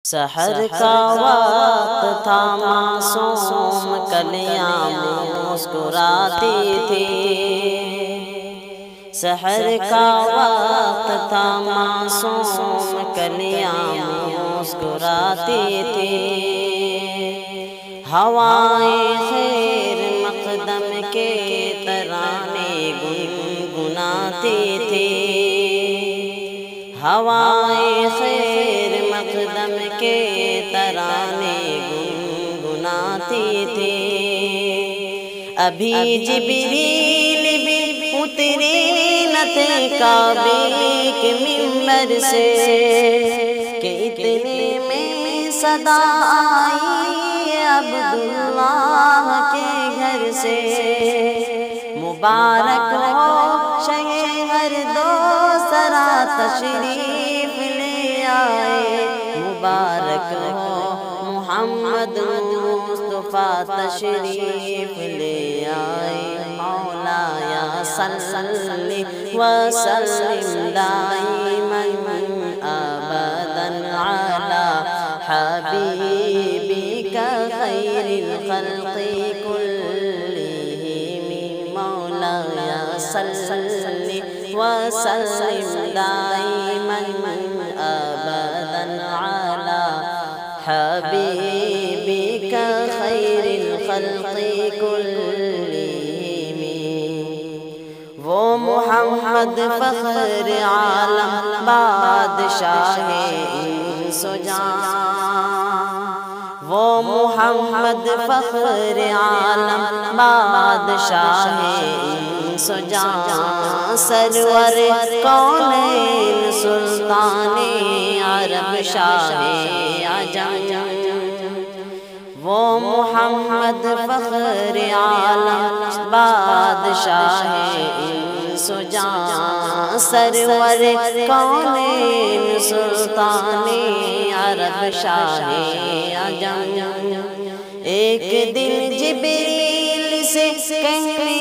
سحر کا وقت تھا، معصوم کلیاں مسکراتی تھی۔ سحر کا وقت تھا، معصوم کلیاں مسکراتی تھی۔ ہوائیں خیر مقدم کے ترانے گنگناتی تھی۔ ہوائیں خیر مقدم کے ترانے گنگناتی تھی۔ ابھی جبریل بھی اترے نہ تھے کعبے کے منبر سے کہ اتنے میں صدا آئی عبداللہ کے گھر سے۔ مبارک ہو شہر دو سرا تشریف لے آئے، مبارک ہو محمد مصطفیٰ تشریف لے آئے۔ مولایا صلی وسلم دائما ابدا علی حبیبک خیر الخلق کلہم۔ مولایا صلی وسلم دائما ابدا علی حبیبک خیر الخلق کلہم۔ وہ محمد فخر عالم بادشاہ انس و جان، وہ محمد فخر عالم بادشاہ انس و جان، سرور کونین سلطان عرب شاہ عجم۔ وہ محمد فخر عالم بادشاہ انس و جان، سرور کونین سلطان عرب شاہ عجم۔ ایک دن جبریل سے کہنے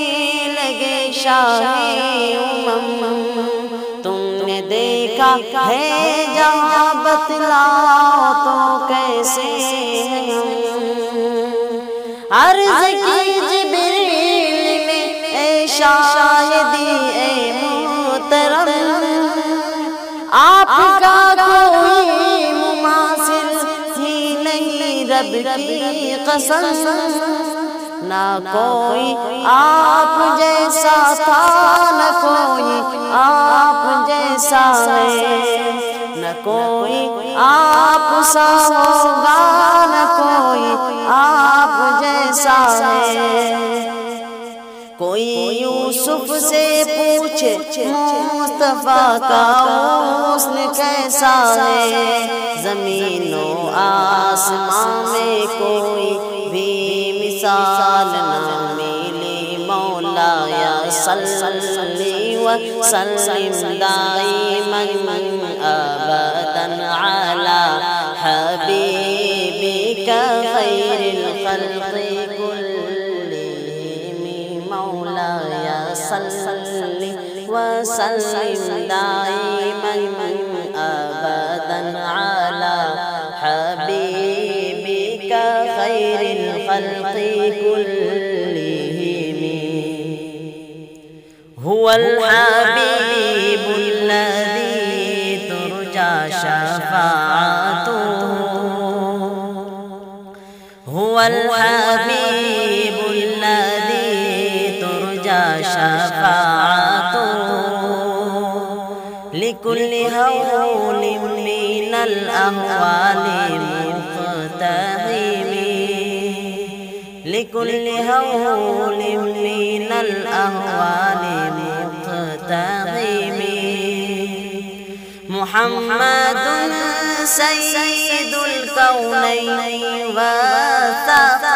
لگے شاہ امم، تم نے دیکھا ہے جہاں بتلاؤ تو کیسے ہیں ہم۔ عرض کی جبریل نے اے شاہدی اے محترم، آپ کا کوئی مماثل ہی نہیں رب کی قسم۔ نہ کوئی آپ جیسا تھا، نہ کوئی آپ جیسا ہے، نہ کوئی آپ سا ہوگا، نہ کوئی آپ جیسا ہے۔ کوئی یوسف سے پوچھے مصطفیٰ کا حسن کیسا ہے، زمین و آسمان میں کوئی بھی مثال نہ ملی۔ مولایا صلی وسلم دائما ابدا علی حبیبک خیر الخلق کلہم۔ مولایا صلی وسلم دائما ابدا علی حبیبک خیر الخلق کلہم۔ هو الحبیب الذی ترجى شفاعته، هو الحبیب الذی ترجى شفاعته، لكل هول من الأهوال مقتحم، لكل هول من الأهوال مقتحم۔ محمد سید الکونین والثقلین،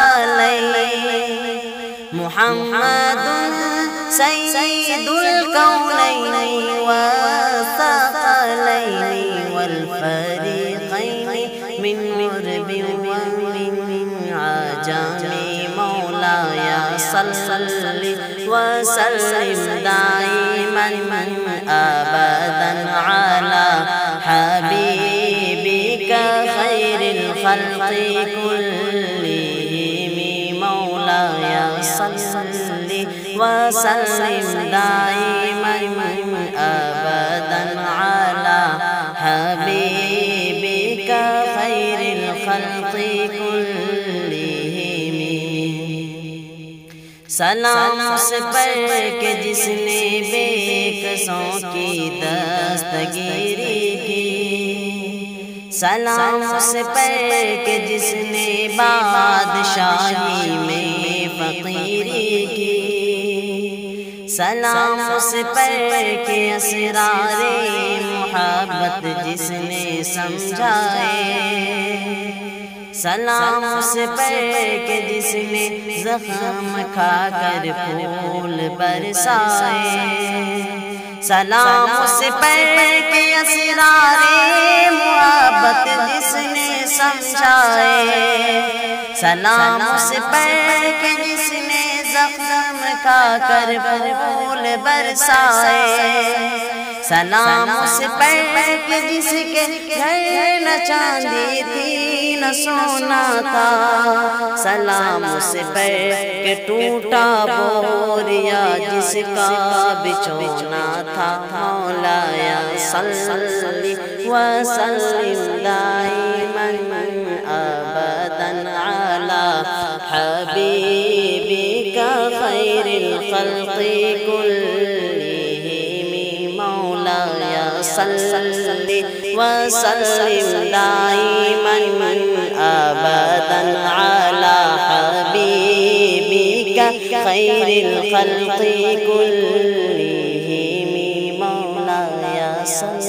محمد سید الکونین والثقلین والفریقین من عرب ومن عجم۔ مولایا صلی وسلم دائما ابدا علی حبیبک خیر الخلق كلهم مولاي صل وسلم دائما أبدا على حبيبك خير الخلق كلهم سلام اس پر کہ جس نے بے کسوں کی دستگیری کی سلام اس پر کہ جس نے بادشاہی میں فقیری کی سلام اس پر کہ اسرار محبت جس نے سمجھائے سلام اس پر کہ جس نے زخم کھا کر پھول برسائے سلام اس پر کہ اسرار محبت جس نے سمجھائے سلام اس پر کہ جس نے زخم کھا کر پھول برسائے سلام اس پر کہ جس کے گھر نہ چاندی تھی نہ سونا تھا سلام اس پر کہ ٹوٹا بوریا جس کا بچھونا تھا مولاي صل وسلم دائما أبدا على حبيبك خير الخلق كلهم مولاي صل وسلم دائما أبدا على حبيبك خير الخلق كلهم مولاي صل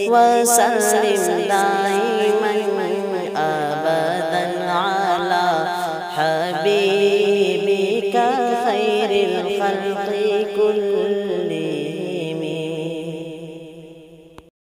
وسلم دائما أبدا على حبيبك خير الخلق كلهم